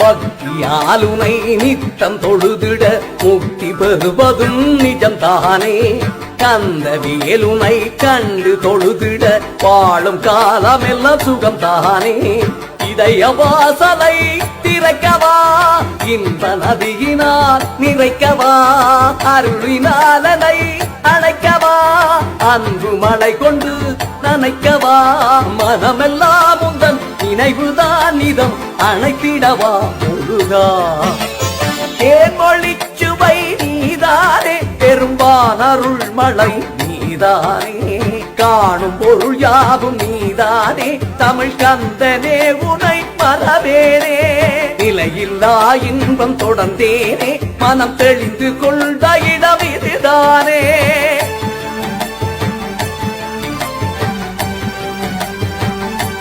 பக்தியாலுனை நித்தம் தொழுதிட முக்தி பெறுவதும் நிஜம்தானே கந்த வேலுனை கண்டு தொழுதிட வாழும் காலமெல்லாம் சுகம்தானே இதய வாசலை திறக்கவா இன்ப நதியினால் நிறைக்கவா அருளினாலனை அழைக்கவா அன்பு மழை கொண்டு நனைக்கவா மனமெல்லாம் உந்தன் நினைவுதான் நிதம் அணைத்திடவா முருகா தேன்மொழி சுவை நீதானே பெரும்பான் அருள் மழை நீதானே காணும் பொருள் யாவும் நீதானே தமிழ் கந்தனே உனை மறவேனே நிலையில்லா இன்பம் தொடர்ந்தேனே மனம் தெளிந்து கொண்ட இடம் இதுதானே